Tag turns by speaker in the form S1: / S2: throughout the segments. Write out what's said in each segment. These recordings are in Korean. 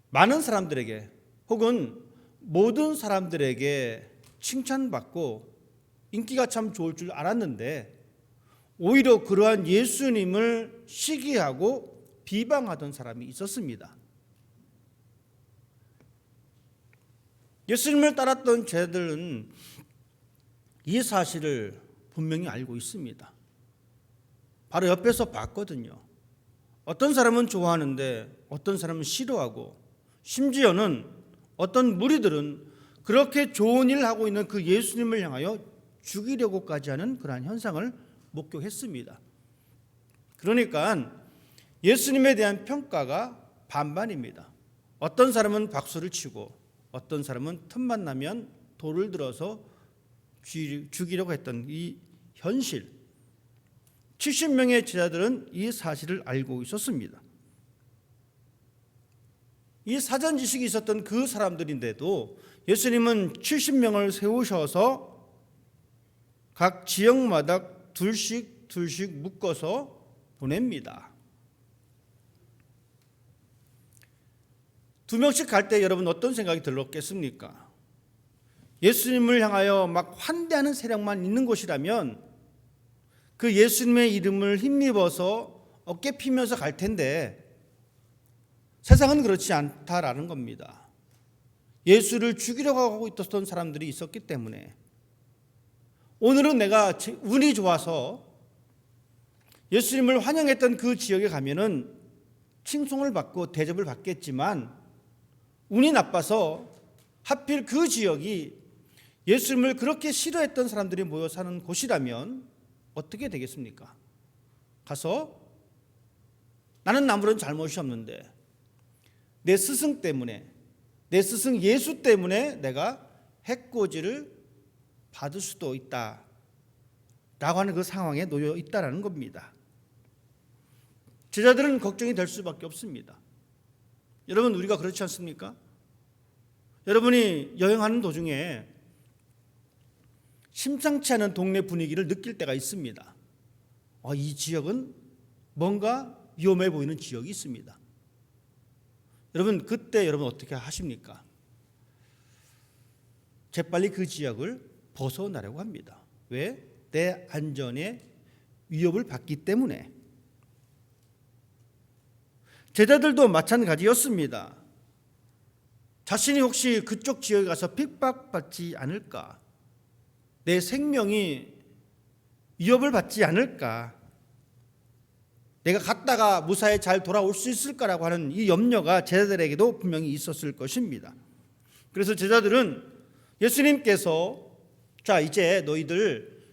S1: 많은 사람들에게 혹은 모든 사람들에게 칭찬받고 인기가 참 좋을 줄 알았는데 오히려 그러한 예수님을 시기하고 비방하던 사람이 있었습니다. 예수님을 따랐던 제자들은 이 사실을 분명히 알고 있습니다. 바로 옆에서 봤거든요. 어떤 사람은 좋아하는데 어떤 사람은 싫어하고, 심지어는 어떤 무리들은 그렇게 좋은 일을 하고 있는 그 예수님을 향하여 죽이려고까지 하는 그러한 현상을 목격했습니다. 그러니까 예수님에 대한 평가가 반반입니다. 어떤 사람은 박수를 치고 어떤 사람은 틈만 나면 돌을 들어서 죽이려고 했던 이 현실, 70명의 제자들은 이 사실을 알고 있었습니다. 이 사전 지식이 있었던 그 사람들인데도 예수님은 70명을 세우셔서 각 지역마다 둘씩 묶어서 보냅니다. 2명씩 갈 때 여러분 어떤 생각이 들었겠습니까? 예수님을 향하여 막 환대하는 세력만 있는 곳이라면 그 예수님의 이름을 힘입어서 어깨 피면서 갈 텐데 세상은 그렇지 않다라는 겁니다. 예수를 죽이려고 하고 있었던 사람들이 있었기 때문에 오늘은 내가 운이 좋아서 예수님을 환영했던 그 지역에 가면은 칭송을 받고 대접을 받겠지만, 운이 나빠서 하필 그 지역이 예수님을 그렇게 싫어했던 사람들이 모여 사는 곳이라면 어떻게 되겠습니까? 가서 나는 아무런 잘못이 없는데 내 스승 때문에, 내 스승 예수 때문에 내가 해코지를 받을 수도 있다 라고 하는 그 상황에 놓여 있다는 겁니다. 제자들은 걱정이 될 수밖에 없습니다. 여러분, 우리가 그렇지 않습니까? 여러분이 여행하는 도중에 심상치 않은 동네 분위기를 느낄 때가 있습니다. 이 지역은 뭔가 위험해 보이는 지역이 있습니다. 여러분, 그때 여러분 어떻게 하십니까? 재빨리 그 지역을 벗어나려고 합니다. 왜? 내 안전에 위협을 받기 때문에. 제자들도 마찬가지였습니다. 자신이 혹시 그쪽 지역에 가서 핍박받지 않을까, 내 생명이 위협을 받지 않을까, 내가 갔다가 무사히 잘 돌아올 수 있을까라고 하는 이 염려가 제자들에게도 분명히 있었을 것입니다. 그래서 제자들은 예수님께서 자, 이제 너희들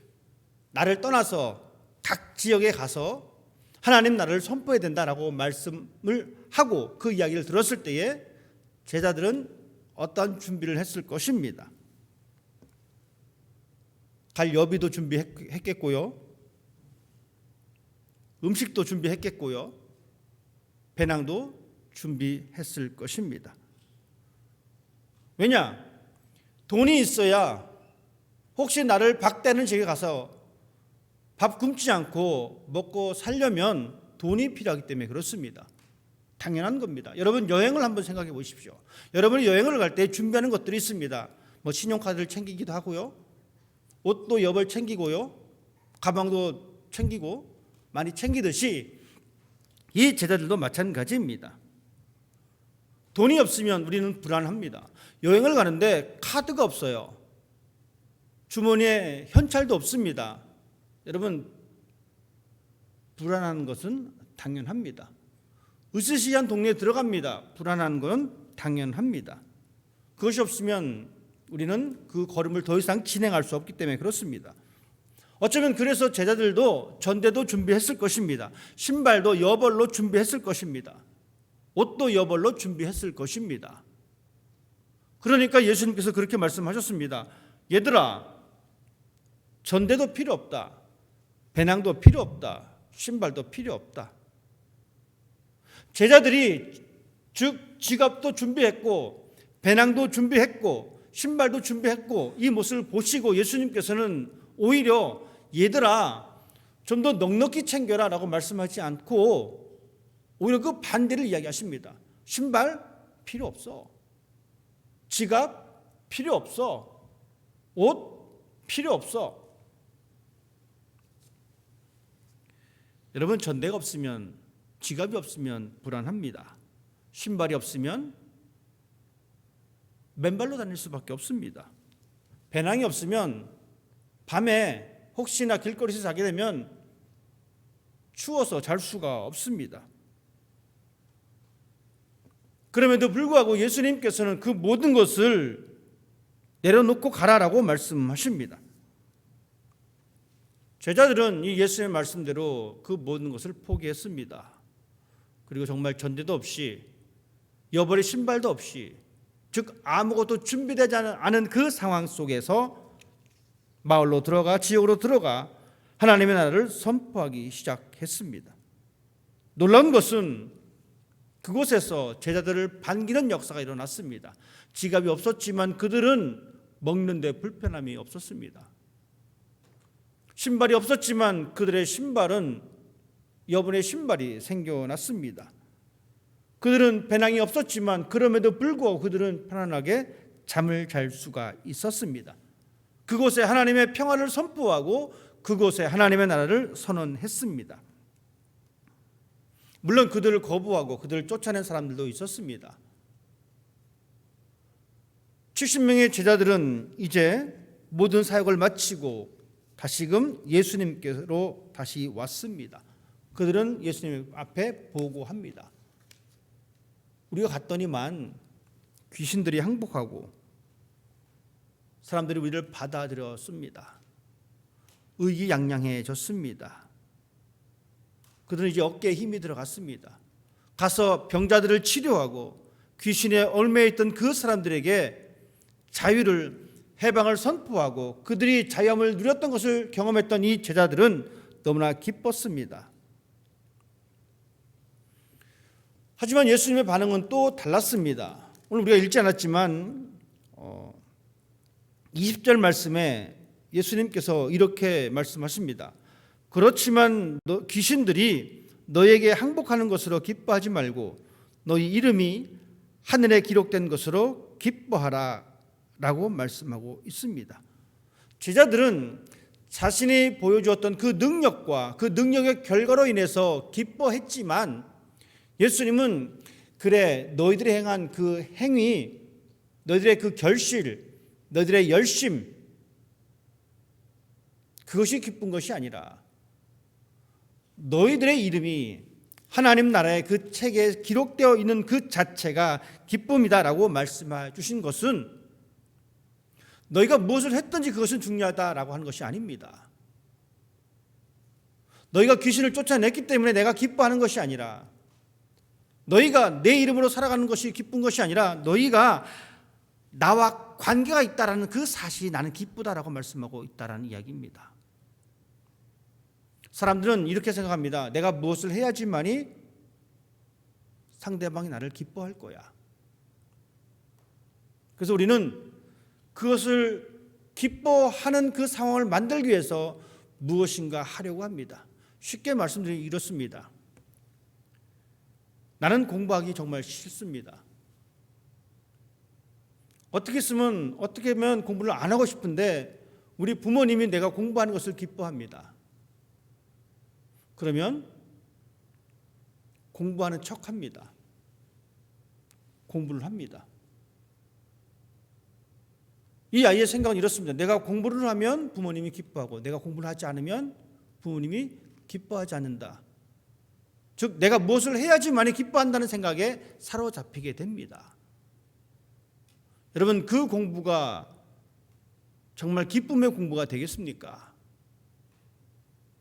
S1: 나를 떠나서 각 지역에 가서 하나님 나라를 선포해야 된다라고 말씀을 하고 그 이야기를 들었을 때에 제자들은 어떤 준비를 했을 것입니다. 갈 여비도 준비했겠고요, 음식도 준비했겠고요, 배낭도 준비했을 것입니다. 왜냐? 돈이 있어야 혹시 나를 박대하는 지역에 가서 밥 굶지 않고 먹고 살려면 돈이 필요하기 때문에 그렇습니다. 당연한 겁니다. 여러분, 여행을 한번 생각해 보십시오. 여러분이 여행을 갈 때 준비하는 것들이 있습니다. 신용카드를 챙기기도 하고요, 옷도 여벌 챙기고요, 가방도 챙기고 많이 챙기듯이 이 제자들도 마찬가지입니다. 돈이 없으면 우리는 불안합니다. 여행을 가는데 카드가 없어요. 주머니에 현찰도 없습니다. 여러분, 불안한 것은 당연합니다. 으스시한 동네에 들어갑니다. 불안한 건 당연합니다. 그것이 없으면 우리는 그 걸음을 더 이상 진행할 수 없기 때문에 그렇습니다. 어쩌면 그래서 제자들도 전대도 준비했을 것입니다. 신발도 여벌로 준비했을 것입니다. 옷도 여벌로 준비했을 것입니다. 그러니까 예수님께서 그렇게 말씀하셨습니다. 얘들아, 전대도 필요 없다, 배낭도 필요 없다, 신발도 필요 없다. 제자들이 즉 지갑도 준비했고 배낭도 준비했고 신발도 준비했고 이 모습을 보시고 예수님께서는 오히려 얘들아 좀 더 넉넉히 챙겨라 라고 말씀하지 않고 오히려 그 반대를 이야기하십니다. 신발, 필요 없어. 지갑 필요 없어. 옷 필요 없어. 여러분, 전대가 없으면, 지갑이 없으면 불안합니다. 신발이 없으면 맨발로 다닐 수밖에 없습니다. 배낭이 없으면 밤에 혹시나 길거리에서 자게 되면 추워서 잘 수가 없습니다. 그럼에도 불구하고 예수님께서는 그 모든 것을 내려놓고 가라라고 말씀하십니다. 제자들은 이 예수님의 말씀대로 그 모든 것을 포기했습니다. 그리고 정말 전대도 없이 여벌의 신발도 없이, 즉 아무것도 준비되지 않은 그 상황 속에서 마을로 들어가, 지역으로 들어가 하나님의 나라를 선포하기 시작했습니다. 놀라운 것은 그곳에서 제자들을 반기는 역사가 일어났습니다. 지갑이 없었지만 그들은 먹는 데 불편함이 없었습니다. 신발이 없었지만 그들의 신발은 여분의 신발이 생겨났습니다. 그들은 배낭이 없었지만 그럼에도 불구하고 그들은 편안하게 잠을 잘 수가 있었습니다. 그곳에 하나님의 평화를 선포하고 그곳에 하나님의 나라를 선언했습니다. 물론 그들을 거부하고 그들을 쫓아낸 사람들도 있었습니다. 70명의 제자들은 이제 모든 사역을 마치고 다시금 예수님께로 다시 왔습니다. 그들은 예수님 앞에 보고합니다. 우리가 갔더니만 귀신들이 항복하고 사람들이 우리를 받아들였습니다. 의기양양해졌습니다. 그들은 이제 어깨에 힘이 들어갔습니다. 가서 병자들을 치료하고 귀신에 얽매여 있던 그 사람들에게 자유를, 해방을 선포하고 그들이 자유함을 누렸던 것을 경험했던 이 제자들은 너무나 기뻤습니다. 하지만 예수님의 반응은 또 달랐습니다. 오늘 우리가 읽지 않았지만 20절 말씀에 예수님께서 이렇게 말씀하십니다. 그렇지만 귀신들이 너에게 항복하는 것으로 기뻐하지 말고 너희 이름이 하늘에 기록된 것으로 기뻐하라 라고 말씀하고 있습니다. 제자들은 자신이 보여주었던 그 능력과 그 능력의 결과로 인해서 기뻐했지만 예수님은 그래, 너희들이 행한 그 행위, 너희들의 그 결실, 너희들의 열심, 그것이 기쁜 것이 아니라 너희들의 이름이 하나님 나라의 그 책에 기록되어 있는 그 자체가 기쁨이다라고 말씀해 주신 것은 너희가 무엇을 했든지 그것은 중요하다라고 하는 것이 아닙니다. 너희가 귀신을 쫓아냈기 때문에 내가 기뻐하는 것이 아니라, 너희가 내 이름으로 살아가는 것이 기쁜 것이 아니라 너희가 나와 관계가 있다라는 그 사실이 나는 기쁘다라고 말씀하고 있다라는 이야기입니다. 사람들은 이렇게 생각합니다. 내가 무엇을 해야지만이 상대방이 나를 기뻐할 거야. 그래서 우리는 그것을 기뻐하는 그 상황을 만들기 위해서 무엇인가 하려고 합니다. 쉽게 말씀드리면 이렇습니다. 나는 공부하기 정말 싫습니다. 어떻게 하면 공부를 안 하고 싶은데 우리 부모님이 내가 공부하는 것을 기뻐합니다. 그러면 공부하는 척합니다. 공부를 합니다. 이 아이의 생각은 이렇습니다. 내가 공부를 하면 부모님이 기뻐하고 내가 공부를 하지 않으면 부모님이 기뻐하지 않는다. 즉 내가 무엇을 해야지만이 기뻐한다는 생각에 사로잡히게 됩니다. 여러분, 그 공부가 정말 기쁨의 공부가 되겠습니까?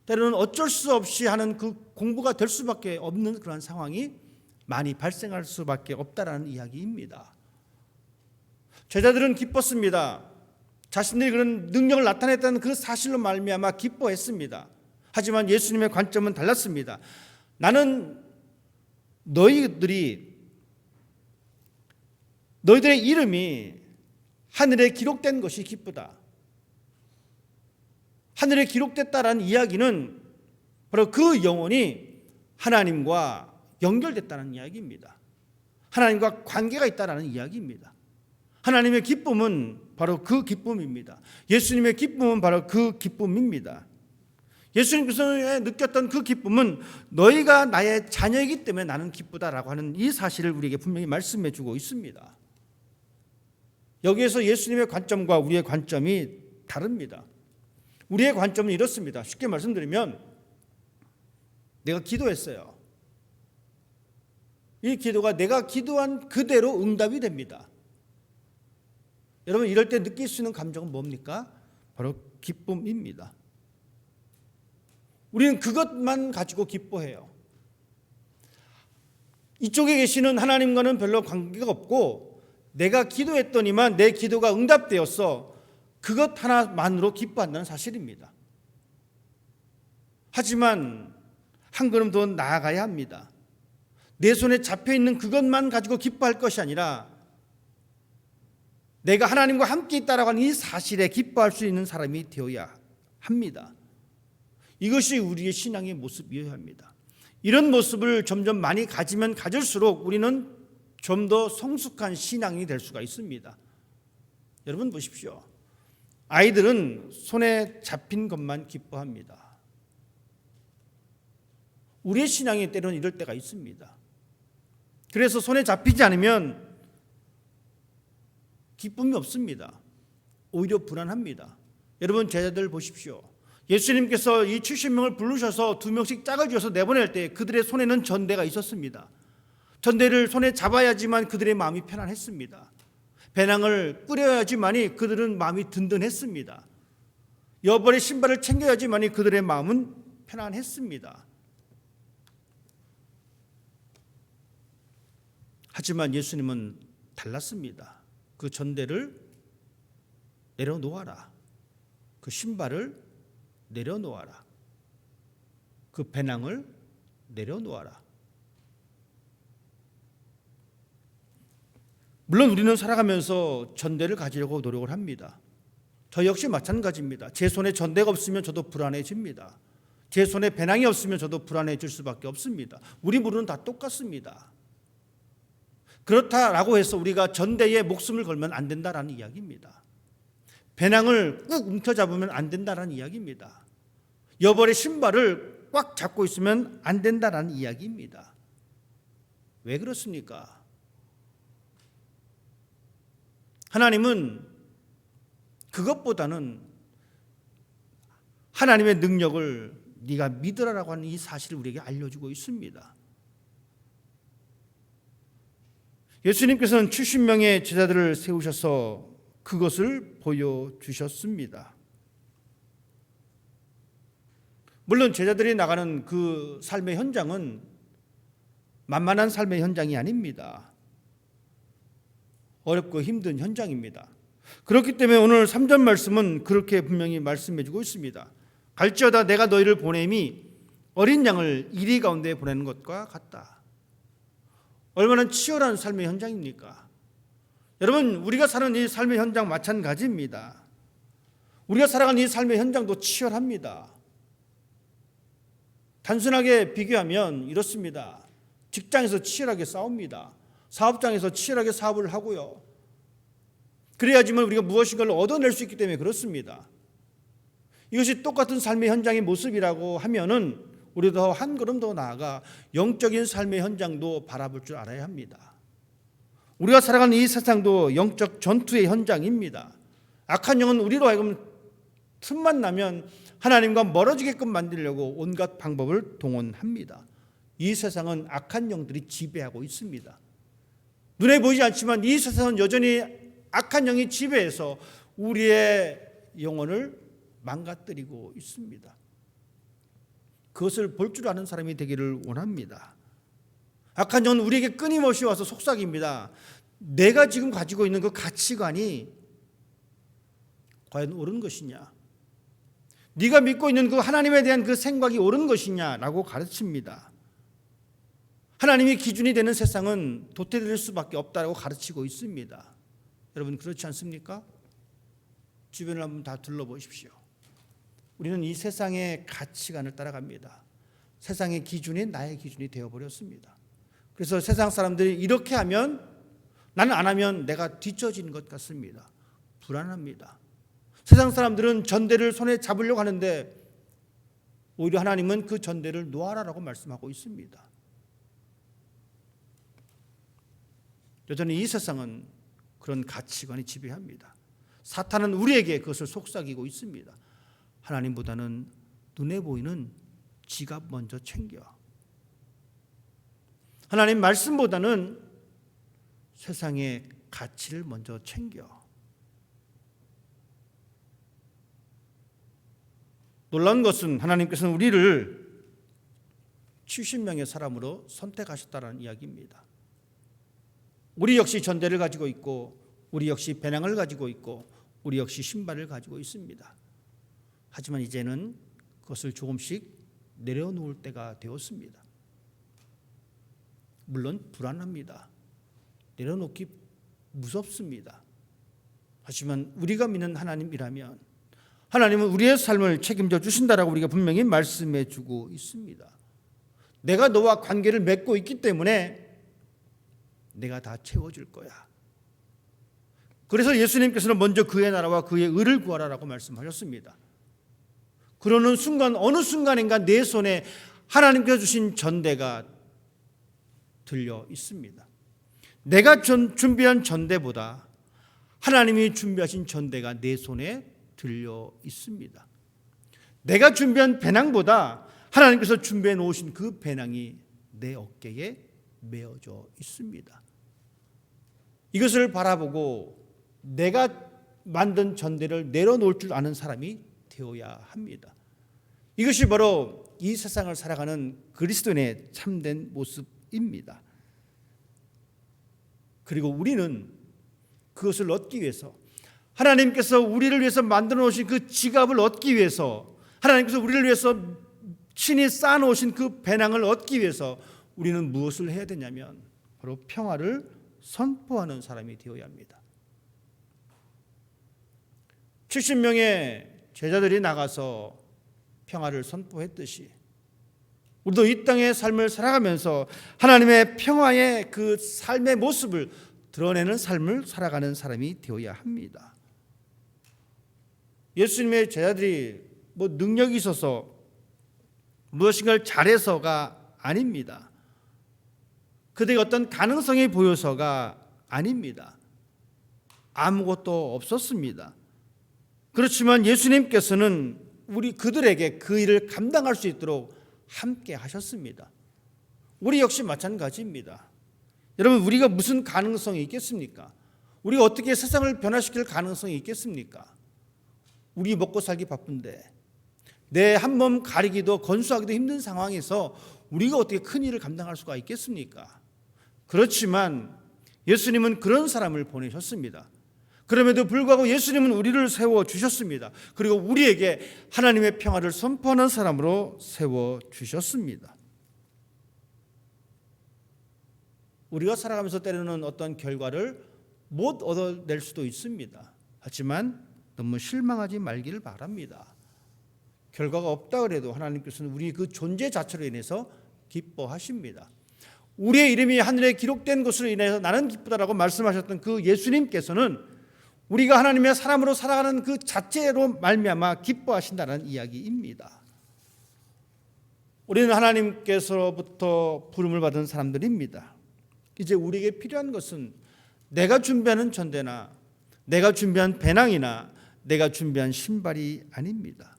S1: 때로는 어쩔 수 없이 하는 그 공부가 될 수밖에 없는 그런 상황이 많이 발생할 수밖에 없다라는 이야기입니다. 제자들은 기뻤습니다. 자신들이 그런 능력을 나타냈다는 그 사실로 말미암아 기뻐했습니다. 하지만 예수님의 관점은 달랐습니다. 나는 너희들의 이름이 하늘에 기록된 것이 기쁘다. 하늘에 기록됐다라는 이야기는 바로 그 영혼이 하나님과 연결됐다는 이야기입니다. 하나님과 관계가 있다라는 이야기입니다. 하나님의 기쁨은 바로 그 기쁨입니다. 예수님의 기쁨은 바로 그 기쁨입니다. 예수님께서 느꼈던 그 기쁨은 너희가 나의 자녀이기 때문에 나는 기쁘다라고 하는 이 사실을 우리에게 분명히 말씀해 주고 있습니다. 여기에서 예수님의 관점과 우리의 관점이 다릅니다. 우리의 관점은 이렇습니다. 쉽게 말씀드리면 내가 기도했어요. 이 기도가 내가 기도한 그대로 응답이 됩니다. 여러분 이럴 때 느낄 수 있는 감정은 뭡니까? 바로 기쁨입니다. 우리는 그것만 가지고 기뻐해요. 이쪽에 계시는 하나님과는 별로 관계가 없고 내가 기도했더니만 내 기도가 응답되었어. 그것 하나만으로 기뻐한다는 사실입니다. 하지만 한 걸음 더 나아가야 합니다. 내 손에 잡혀있는 그것만 가지고 기뻐할 것이 아니라 내가 하나님과 함께 있다라고 하는 이 사실에 기뻐할 수 있는 사람이 되어야 합니다. 이것이 우리의 신앙의 모습이어야 합니다. 이런 모습을 점점 많이 가지면 가질수록 우리는 좀 더 성숙한 신앙이 될 수가 있습니다. 여러분 보십시오. 아이들은 손에 잡힌 것만 기뻐합니다. 우리의 신앙이 때로는 이럴 때가 있습니다. 그래서 손에 잡히지 않으면 기쁨이 없습니다. 오히려 불안합니다. 여러분 제자들 보십시오. 예수님께서 이 70명을 부르셔서 2명씩 짝을 지어서 내보낼 때 그들의 손에는 전대가 있었습니다. 전대를 손에 잡아야지만 그들의 마음이 편안했습니다. 배낭을 꾸려야지만이 그들은 마음이 든든했습니다. 여벌의 신발을 챙겨야지만이 그들의 마음은 편안했습니다. 하지만 예수님은 달랐습니다. 그 전대를 내려놓아라. 그 신발을 내려놓아라. 그 배낭을 내려놓아라. 물론 우리는 살아가면서 전대를 가지려고 노력을 합니다. 저 역시 마찬가지입니다. 제 손에 전대가 없으면 저도 불안해집니다. 제 손에 배낭이 없으면 저도 불안해질 수밖에 없습니다. 우리 모두는 다 똑같습니다. 그렇다라고 해서 우리가 전대에 목숨을 걸면 안 된다라는 이야기입니다. 배낭을 꾹 움켜잡으면 안 된다라는 이야기입니다. 여벌의 신발을 꽉 잡고 있으면 안 된다라는 이야기입니다. 왜 그렇습니까? 하나님은 그것보다는 하나님의 능력을 네가 믿으라라고 하는 이 사실을 우리에게 알려주고 있습니다. 예수님께서는 70명의 제자들을 세우셔서 그것을 보여주셨습니다. 물론 제자들이 나가는 그 삶의 현장은 만만한 삶의 현장이 아닙니다. 어렵고 힘든 현장입니다. 그렇기 때문에 오늘 3절 말씀은 그렇게 분명히 말씀해 주고 있습니다. 갈지어다 내가 너희를 보냄이 어린 양을 이리 가운데 보내는 것과 같다. 얼마나 치열한 삶의 현장입니까? 여러분 우리가 사는 이 삶의 현장 마찬가지입니다. 우리가 살아가는 이 삶의 현장도 치열합니다. 단순하게 비교하면 이렇습니다. 직장에서 치열하게 싸웁니다. 사업장에서 치열하게 사업을 하고요. 그래야지만 우리가 무엇인가를 얻어낼 수 있기 때문에 그렇습니다. 이것이 똑같은 삶의 현장의 모습이라고 하면은 우리도 한 걸음 더 나아가 영적인 삶의 현장도 바라볼 줄 알아야 합니다. 우리가 살아가는 이 세상도 영적 전투의 현장입니다. 악한 영은 우리로 하여금 틈만 나면 하나님과 멀어지게끔 만들려고 온갖 방법을 동원합니다. 이 세상은 악한 영들이 지배하고 있습니다. 눈에 보이지 않지만 이 세상은 여전히 악한 영이 지배해서 우리의 영혼을 망가뜨리고 있습니다. 그것을 볼 줄 아는 사람이 되기를 원합니다. 악한 영은 우리에게 끊임없이 와서 속삭입니다. 내가 지금 가지고 있는 그 가치관이 과연 옳은 것이냐? 네가 믿고 있는 그 하나님에 대한 그 생각이 옳은 것이냐라고 가르칩니다. 하나님이 기준이 되는 세상은 도태될 수밖에 없다고 가르치고 있습니다. 여러분 그렇지 않습니까? 주변을 한번 다 둘러보십시오. 우리는 이 세상의 가치관을 따라갑니다. 세상의 기준이 나의 기준이 되어버렸습니다. 그래서 세상 사람들이 이렇게 하면, 나는 안 하면 내가 뒤처지는 것 같습니다. 불안합니다. 세상 사람들은 전대를 손에 잡으려고 하는데 오히려 하나님은 그 전대를 놓아라라고 말씀하고 있습니다. 여전히 이 세상은 그런 가치관이 지배합니다. 사탄은 우리에게 그것을 속삭이고 있습니다. 하나님보다는 눈에 보이는 지갑 먼저 챙겨. 하나님 말씀보다는 세상의 가치를 먼저 챙겨. 놀라운 것은 하나님께서는 우리를 70명의 사람으로 선택하셨다는 이야기입니다. 우리 역시 전대를 가지고 있고, 우리 역시 배낭을 가지고 있고, 우리 역시 신발을 가지고 있습니다. 하지만 이제는 그것을 조금씩 내려놓을 때가 되었습니다. 물론 불안합니다. 내려놓기 무섭습니다. 하지만 우리가 믿는 하나님이라면 하나님은 우리의 삶을 책임져 주신다라고 우리가 분명히 말씀해 주고 있습니다. 내가 너와 관계를 맺고 있기 때문에 내가 다 채워줄 거야. 그래서 예수님께서는 먼저 그의 나라와 그의 의를 구하라라고 말씀하셨습니다. 그러는 순간, 어느 순간인가 내 손에 하나님께서 주신 전대가 들려 있습니다. 내가 준비한 전대보다 하나님이 준비하신 전대가 내 손에 들려 있습니다. 내가 준비한 배낭보다 하나님께서 준비해 놓으신 그 배낭이 내 어깨에 메어져 있습니다. 이것을 바라보고 내가 만든 전대를 내려놓을 줄 아는 사람이 되어야 합니다. 이것이 바로 이 세상을 살아가는 그리스도인의 참된 모습입니다. 그리고 우리는 그것을 얻기 위해서, 하나님께서 우리를 위해서 만들어 놓으신 그 지갑을 얻기 위해서, 하나님께서 우리를 위해서 친히 쌓아 놓으신 그 배낭을 얻기 위해서 우리는 무엇을 해야 되냐면 바로 평화를 선포하는 사람이 되어야 합니다. 70명의 제자들이 나가서 평화를 선포했듯이 우리도 이 땅의 삶을 살아가면서 하나님의 평화의 그 삶의 모습을 드러내는 삶을 살아가는 사람이 되어야 합니다. 예수님의 제자들이 능력이 있어서 무엇인가를 잘해서가 아닙니다. 그들이 어떤 가능성이 보여서가 아닙니다. 아무것도 없었습니다. 그렇지만 예수님께서는 그들에게 그 일을 감당할 수 있도록 함께 하셨습니다. 우리 역시 마찬가지입니다. 여러분, 우리가 무슨 가능성이 있겠습니까? 우리가 어떻게 세상을 변화시킬 가능성이 있겠습니까? 우리 먹고 살기 바쁜데, 내 한 몸 가리기도 건수하기도 힘든 상황에서 우리가 어떻게 큰 일을 감당할 수가 있겠습니까? 그렇지만 예수님은 그런 사람을 보내셨습니다. 그럼에도 불구하고 예수님은 우리를 세워주셨습니다. 그리고 우리에게 하나님의 평화를 선포하는 사람으로 세워주셨습니다. 우리가 살아가면서 때로는 어떤 결과를 못 얻어낼 수도 있습니다. 하지만 너무 실망하지 말기를 바랍니다. 결과가 없다 그래도 하나님께서는 우리 그 존재 자체로 인해서 기뻐하십니다. 우리의 이름이 하늘에 기록된 것으로 인해서 나는 기쁘다라고 말씀하셨던 그 예수님께서는 우리가 하나님의 사람으로 살아가는 그 자체로 말미암아 기뻐하신다는 이야기입니다. 우리는 하나님께서로부터 부름을 받은 사람들입니다. 이제 우리에게 필요한 것은 내가 준비하는 전대나 내가 준비한 배낭이나 내가 준비한 신발이 아닙니다.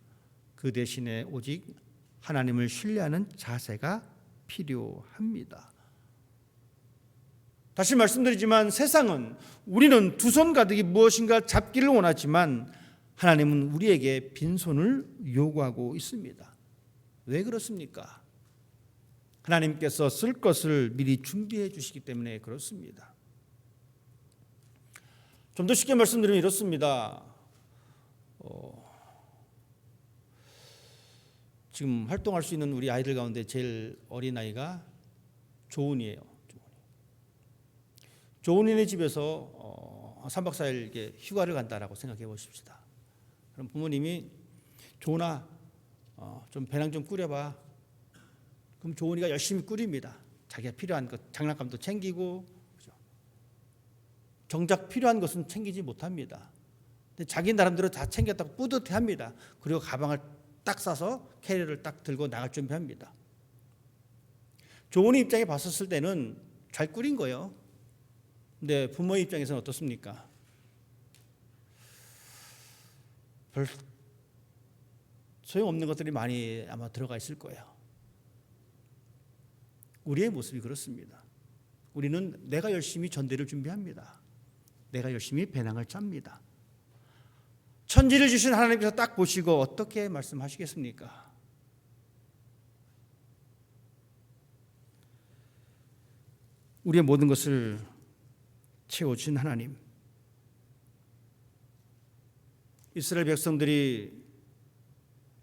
S1: 그 대신에 오직 하나님을 신뢰하는 자세가 필요합니다. 다시 말씀드리지만 세상은, 우리는 두 손 가득히 무엇인가 잡기를 원하지만 하나님은 우리에게 빈손을 요구하고 있습니다. 왜 그렇습니까? 하나님께서 쓸 것을 미리 준비해 주시기 때문에 그렇습니다. 좀 더 쉽게 말씀드리면 이렇습니다. 지금 활동할 수 있는 우리 아이들 가운데 제일 어린 아이가 조은이에요. 조은이네 집에서 3박 4일 휴가를 간다라고 생각해 보십시다. 그럼 부모님이 조은아 좀 배낭 좀 꾸려봐. 그럼 조은이가 열심히 꾸립니다. 자기가 필요한 것, 장난감도 챙기고, 그죠? 정작 필요한 것은 챙기지 못합니다. 근데 자기 나름대로 다 챙겼다고 뿌듯해합니다. 그리고 가방을 딱 싸서 캐리어를 딱 들고 나갈 준비합니다. 조언의 입장에 봤었을 때는 잘 꾸린 거예요. 근데 부모의 입장에서는 어떻습니까? 별 소용없는 것들이 많이 아마 들어가 있을 거예요. 우리의 모습이 그렇습니다. 우리는 내가 열심히 전대를 준비합니다. 내가 열심히 배낭을 짭니다. 천지를 주신 하나님께서 딱 보시고 어떻게 말씀하시겠습니까? 우리의 모든 것을 채워주신 하나님. 이스라엘 백성들이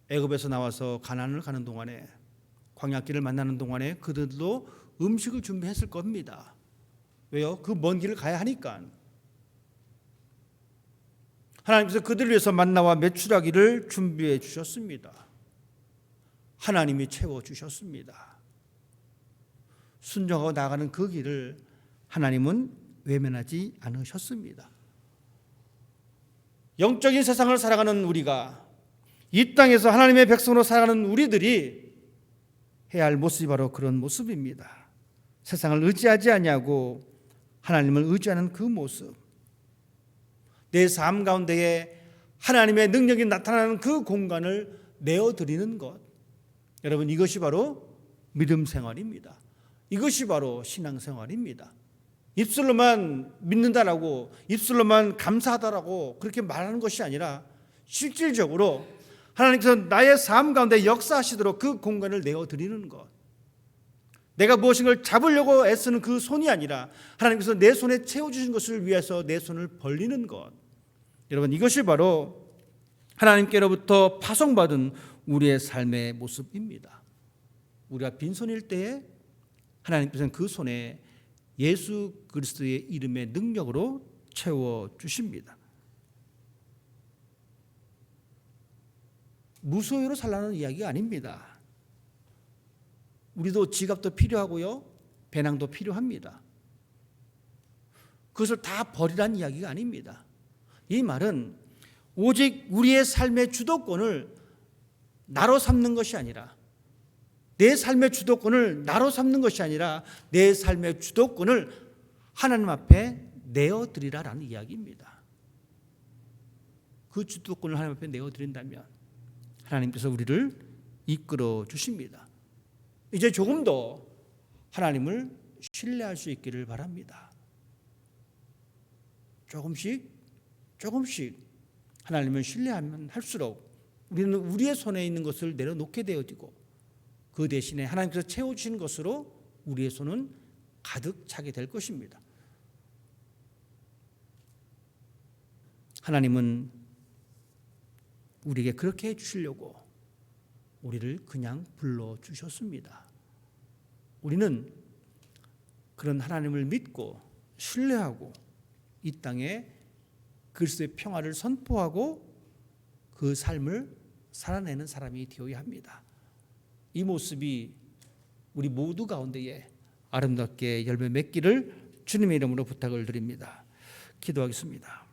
S1: 애굽에서 나와서 가나안을 가는 동안에, 광야길을 만나는 동안에 그들도 음식을 준비했을 겁니다. 왜요? 그 먼 길을 가야 하니까. 하나님께서 그들을 위해서 만나와 메추라기를 준비해 주셨습니다. 하나님이 채워주셨습니다. 순종하고 나가는 그 길을 하나님은 외면하지 않으셨습니다. 영적인 세상을 살아가는 우리가, 이 땅에서 하나님의 백성으로 살아가는 우리들이 해야 할 모습이 바로 그런 모습입니다. 세상을 의지하지 아니하고 하나님을 의지하는 그 모습, 내 삶 가운데에 하나님의 능력이 나타나는 그 공간을 내어드리는 것, 여러분, 이것이 바로 믿음 생활입니다. 이것이 바로 신앙생활입니다. 입술로만 믿는다라고, 입술로만 감사하다라고 그렇게 말하는 것이 아니라 실질적으로 하나님께서 나의 삶 가운데 역사하시도록 그 공간을 내어드리는 것, 내가 무엇인가를 잡으려고 애쓰는 그 손이 아니라 하나님께서 내 손에 채워주신 것을 위해서 내 손을 벌리는 것, 여러분, 이것이 바로 하나님께로부터 파송받은 우리의 삶의 모습입니다. 우리가 빈손일 때에 하나님께서는 그 손에 예수 그리스도의 이름의 능력으로 채워주십니다. 무소유로 살라는 이야기가 아닙니다. 우리도 지갑도 필요하고요, 배낭도 필요합니다. 그것을 다 버리라는 이야기가 아닙니다. 이 말은 오직 우리의 삶의 주도권을 나로 삼는 것이 아니라, 내 삶의 주도권을 나로 삼는 것이 아니라 내 삶의 주도권을 하나님 앞에 내어드리라라는 이야기입니다. 그 주도권을 하나님 앞에 내어드린다면 하나님께서 우리를 이끌어 주십니다. 이제 조금 더 하나님을 신뢰할 수 있기를 바랍니다. 조금씩 하나님을 신뢰하면 할수록 우리는 우리의 손에 있는 것을 내려놓게 되어지고, 그 대신에 하나님께서 채워주신 것으로 우리의 손은 가득 차게 될 것입니다. 하나님은 우리에게 그렇게 해주시려고 우리를 그냥 불러주셨습니다. 우리는 그런 하나님을 믿고 신뢰하고 이 땅에 그리스도의 평화를 선포하고 그 삶을 살아내는 사람이 되어야 합니다. 이 모습이 우리 모두 가운데에 아름답게 열매 맺기를 주님의 이름으로 부탁을 드립니다. 기도하겠습니다.